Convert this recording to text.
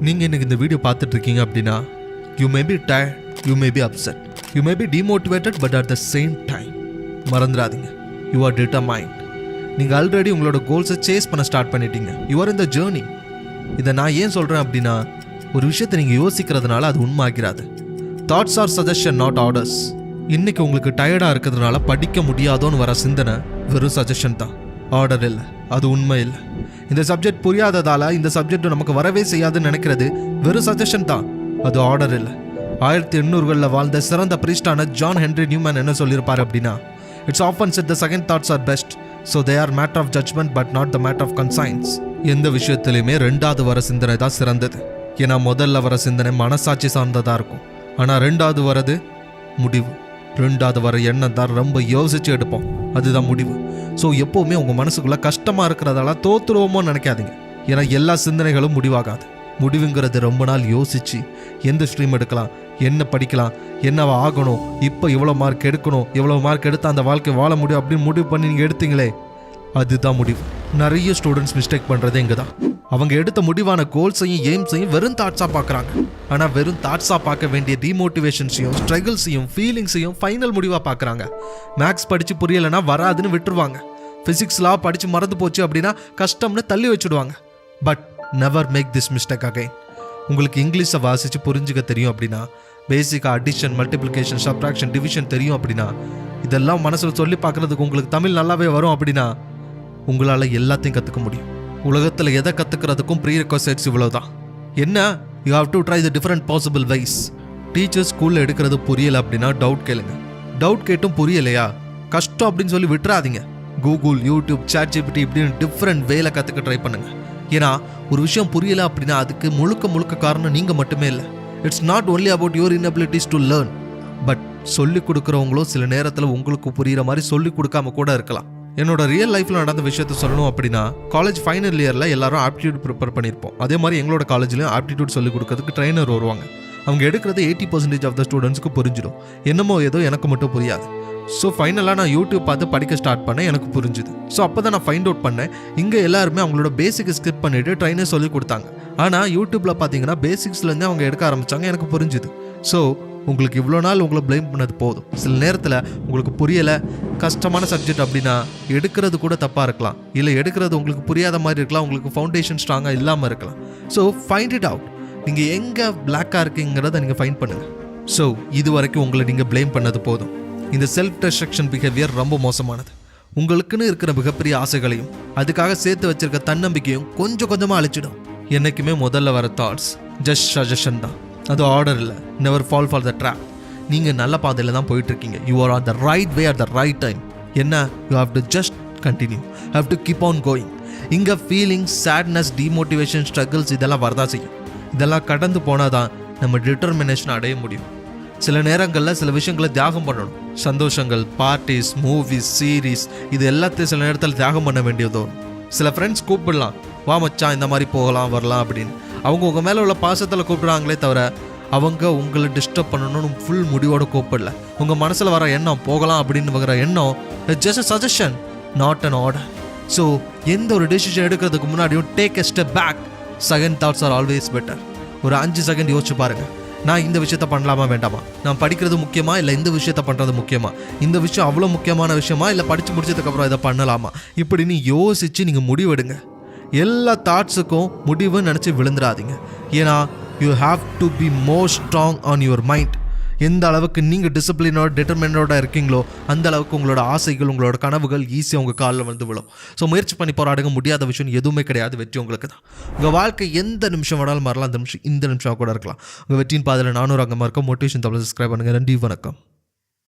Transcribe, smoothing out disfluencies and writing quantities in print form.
நீங்கள் இன்னைக்கு இந்த வீடியோ பார்த்துட்டு இருக்கீங்க அப்படின்னா you may be tired, you may be upset, you may be demotivated, but at the same time மறந்துடாதீங்க, யூ ஆர் டிட்டர்மைண்ட். நீங்கள் ஆல்ரெடி உங்களோட கோல்ஸை சேஸ் பண்ண ஸ்டார்ட் பண்ணிட்டீங்க. You are in the journey. இதை நான் ஏன் சொல்கிறேன் அப்படின்னா, ஒரு விஷயத்தை நீங்கள் யோசிக்கிறதுனால அது உண்மையாகிறாது. Thoughts are suggestion, not orders. இன்னைக்கு உங்களுக்கு டயர்டாக இருக்கிறதுனால படிக்க முடியாதோன்னு வர சிந்தனை வெறும் சஜஷன் தான், ஆர்டர் இல்லை, அது உண்மை இல்லை. இந்த சப்ஜெக்ட் புரியாததால் இந்த சப்ஜெக்ட் நமக்கு வரவே செய்யாதுன்னு நினைக்கிறது வெறும் சஜஷன் தான், அது ஆர்டர் இல்லை. 1800களில் வாழ்ந்த சிறந்த பிரீஸ்டான ஜான் ஹென்ரி நியூமன் என்ன சொல்லியிருப்பார் அப்படின்னா, it's often said the second thoughts are best, so they are matter of judgment but not the matter of conscience. எந்த விஷயத்துலையுமே ரெண்டாவது வர சிந்தனை தான் சிறந்தது. ஏன்னா முதல்ல வர சிந்தனை மனசாட்சி சார்ந்ததாக இருக்கும், ஆனால் ரெண்டாவது வரது முடிவு. ரெண்டாவது வர எண்ணம் தான் ரொம்ப யோசிச்சு எடுப்போம், அதுதான் முடிவு. ஸோ எப்போவுமே உங்கள் மனசுக்குள்ளே கஷ்டமாக இருக்கிறதால தோற்றுருவோமோ நினைக்காதீங்க. ஏன்னா எல்லா சிந்தனைகளும் முடிவாகாது. முடிவுங்கிறது ரொம்ப நாள் யோசித்து எந்த ஸ்ட்ரீம் எடுக்கலாம், என்ன படிக்கலாம், என்னவா ஆகணும், இப்போ இவ்வளோ மார்க் எடுக்கணும், இவ்வளோ மார்க் எடுத்தால் அந்த வாழ்க்கை வாழ முடியும் அப்படின்னு முடிவு பண்ணி நீங்கள் எடுத்தீங்களே, அதுதான் முடிவு. நிறைய ஸ்டூடெண்ட்ஸ் மிஸ்டேக் பண்ணுறது இங்கே தான். அவங்க எடுத்த முடிவான கோல்ஸையும் எய்ம்ஸையும் வெறும் தாட்ஸாக பார்க்குறாங்க. ஆனால் வெறும் தாட்ஸாக பார்க்க வேண்டிய டிமோட்டிவேஷன்ஸையும் ஸ்ட்ரகிள்ஸையும் ஃபீலிங்ஸையும் ஃபைனல் முடிவாக பார்க்குறாங்க. மேக்ஸ் படித்து புரியலைன்னா வராதுன்னு விட்டுருவாங்க. ஃபிசிக்ஸ் லா படித்து மறந்து போச்சு அப்படின்னா கஷ்டம்னு தள்ளி வச்சுடுவாங்க. But never make this mistake again. உங்களுக்கு இங்கிலீஷை வாசித்து புரிஞ்சுக்க தெரியும் அப்படின்னா, பேசிக்காக அடிஷன், மல்டிப்ளிகேஷன், சப்ட்ராக்ஷன், டிவிஷன் தெரியும் அப்படின்னா, இதெல்லாம் மனசில் சொல்லி பார்க்குறதுக்கு உங்களுக்கு தமிழ் நல்லாவே வரும் அப்படின்னா, உங்களால் எல்லாத்தையும் கற்றுக்க முடியும். உலகத்தில் எதை கற்றுக்கிறதுக்கும் ப்ரீ ரெக்வசைட்ஸ் இவ்வளோ தான். என்ன, you have to try the different possible ways. Teachers ஸ்கூலில் எடுக்கிறது புரியலை அப்படின்னா டவுட் கேளுங்க. டவுட் கேட்டும் புரியலையா, கஷ்டம் அப்படின்னு சொல்லி விட்டுறாதீங்க. கூகுள், யூடியூப், ChatGPT இப்படின்னு டிஃப்ரெண்ட் வேலை கற்றுக்க ட்ரை பண்ணுங்கள். ஏன்னா ஒரு விஷயம் புரியலை அப்படின்னா அதுக்கு முழுக்க காரணம் நீங்கள் மட்டுமே இல்லை. It's not only about your inabilities to learn. But சொல்லிக் கொடுக்குறவங்களும் சில நேரத்தில் உங்களுக்கு புரிகிற மாதிரி சொல்லிக் கொடுக்காம கூட இருக்கலாம். என்னோட ரியல் லைஃப்பில் நடந்த விஷயத்த சொல்லணும் அப்படின்னா, காலேஜ் ஃபைனல் இயரில் எல்லாரும் ஆப்டிடியூட் ப்ரிப்பேர் பண்ணியிருப்போம். அதே மாதிரி எங்களோட காலேஜ்லேயும் ஆப்டிடியூட் சொல்லிக் கொடுக்கறதுக்கு ட்ரைனர் வருவாங்க. அவங்க எடுக்கிறது 80% ஆஃப் த ஸ்டூடெண்ட்ஸ்க்கு புரிஞ்சிடும். என்னமோ ஏதோ எனக்கு மட்டும் புரியாது. ஸோ ஃபைனலாக நான் யூடியூப் பார்த்து படிக்க ஸ்டார்ட் பண்ணேன், எனக்கு புரிஞ்சுது. ஸோ அப்போ தான் நான் ஃபைண்ட் அவுட் பண்ணேன், இங்கே எல்லாருமே அவங்களோட பேசிக் ஸ்கிப் பண்ணிவிட்டு ட்ரைனர் சொல்லி கொடுத்தாங்க. ஆனால் யூடியூப்பில் பார்த்தீங்கன்னா பேசிக்ஸ்லேருந்தே அவங்க எடுக்க ஆரம்பித்தாங்க, எனக்கு புரிஞ்சுது. ஸோ உங்களுக்கு இவ்வளோ நாள் உங்களை ப்ளேம் பண்ணது போதும். சில நேரத்தில் உங்களுக்கு புரியலை, கஷ்டமான சப்ஜெக்ட் அப்படின்னா எடுக்கிறது கூட தப்பாக இருக்கலாம், இல்லை எடுக்கிறது உங்களுக்கு புரியாத மாதிரி இருக்கலாம், உங்களுக்கு ஃபவுண்டேஷன் ஸ்ட்ராங்காக இல்லாமல் இருக்கலாம். So find it out. நீங்கள் எங்கே பிளாக்காக இருக்கீங்கிறத நீங்கள் ஃபைண்ட் பண்ணுங்கள். ஸோ இது வரைக்கும் உங்களை நீங்கள் ப்ளேம் பண்ணது போதும். இந்த செல்ஃப் டிஸ்ட்ரக்ஷன் பிஹேவியர் ரொம்ப மோசமானது. உங்களுக்குன்னு இருக்கிற மிகப்பெரிய ஆசைகளையும் அதுக்காக சேர்த்து வச்சிருக்க தன்னம்பிக்கையும் கொஞ்சம் கொஞ்சமாக அழிச்சிடும். என்றைக்குமே முதல்ல வர தாட்ஸ் ஜஸ்ட் சஜஷன் தான், அது ஆர்டர் இல்லை. Never fall for the trap. நீங்கள் நல்ல பாதையில் தான் போயிட்டுருக்கீங்க. You are on the right way at the right time. என்ன, you have to just continue, have to keep on going. இங்கே ஃபீலிங்ஸ், சேட்னஸ், டிமோட்டிவேஷன், ஸ்ட்ரகிள்ஸ் இதெல்லாம் வரதான் செய்யும். இதெல்லாம் கடந்து போனால் தான் நம்ம டிட்டர்மினேஷன் அடைய முடியும். சில நேரங்களில் சில விஷயங்களை தியாகம் பண்ணணும். சந்தோஷங்கள், பார்ட்டிஸ், மூவிஸ், சீரீஸ் இது எல்லாத்தையும் சில நேரத்தில் தியாகம் பண்ண வேண்டியதோ. சில ஃப்ரெண்ட்ஸ் கூப்பிடலாம், வா மச்சான் இந்த மாதிரி போகலாம் வரலாம் அப்படின்னு. அவங்க உங்கள் மேலே உள்ள பாசத்தில் கூப்பிடுறாங்களே தவிர அவங்க உங்களை டிஸ்டர்ப் பண்ணணும்னு ஃபுல் முடிவோட கூப்பிடல. உங்கள் மனசில் வர எண்ணம் போகலாம் அப்படின்னு வர எண்ணம் just a suggestion, not an order. So எந்த ஒரு டெசிஷன் எடுக்கிறதுக்கு முன்னாடியும் take a step back. Second thoughts are always better. ஒரு 5 செகண்ட் யோசிச்சு பாருங்கள், நான் இந்த விஷயத்த பண்ணலாமா வேண்டாமா, நான் படிக்கிறது முக்கியமா இல்லை இந்த விஷயத்த பண்ணுறது முக்கியமா, இந்த விஷயம் அவ்வளோ முக்கியமான விஷயமா இல்லை படித்து முடிச்சதுக்கப்புறம் இதை பண்ணலாமா, இப்படின்னு யோசித்து நீங்கள் முடிவெடுங்க. எல்லா தாட்ஸுக்கும் முடிவுன்னு நினச்சி விழுந்துடாதீங்க. ஏன்னா you have to be more strong on your mind. எந்த அளவுக்கு நீங்கள் டிசிப்ளினோட டிட்டர்மினோட இருக்கீங்களோ அந்த அளவுக்கு உங்களோட ஆசைகள், உங்களோட கனவுகள் ஈஸியாக உங்கள் காலில் வந்து விழும். ஸோ முயற்சி பண்ணி போராடுங்க. முடியாத விஷயம் எதுவுமே கிடையாது. வெற்றி உங்களுக்கு தான். உங்கள் வாழ்க்கை எந்த நிமிஷம் வேணாலும் மாறலாம். அந்த நிமிஷம் இந்த நிமிஷம் கூட இருக்கலாம். உங்கள் வெற்றியின் பாதையில் 400 அங்கமாக இருக்கும். மோட்டிவேஷன் தமிழ் சப்ஸ்கிரைப் பண்ணுங்கள். நன்றி, வணக்கம்.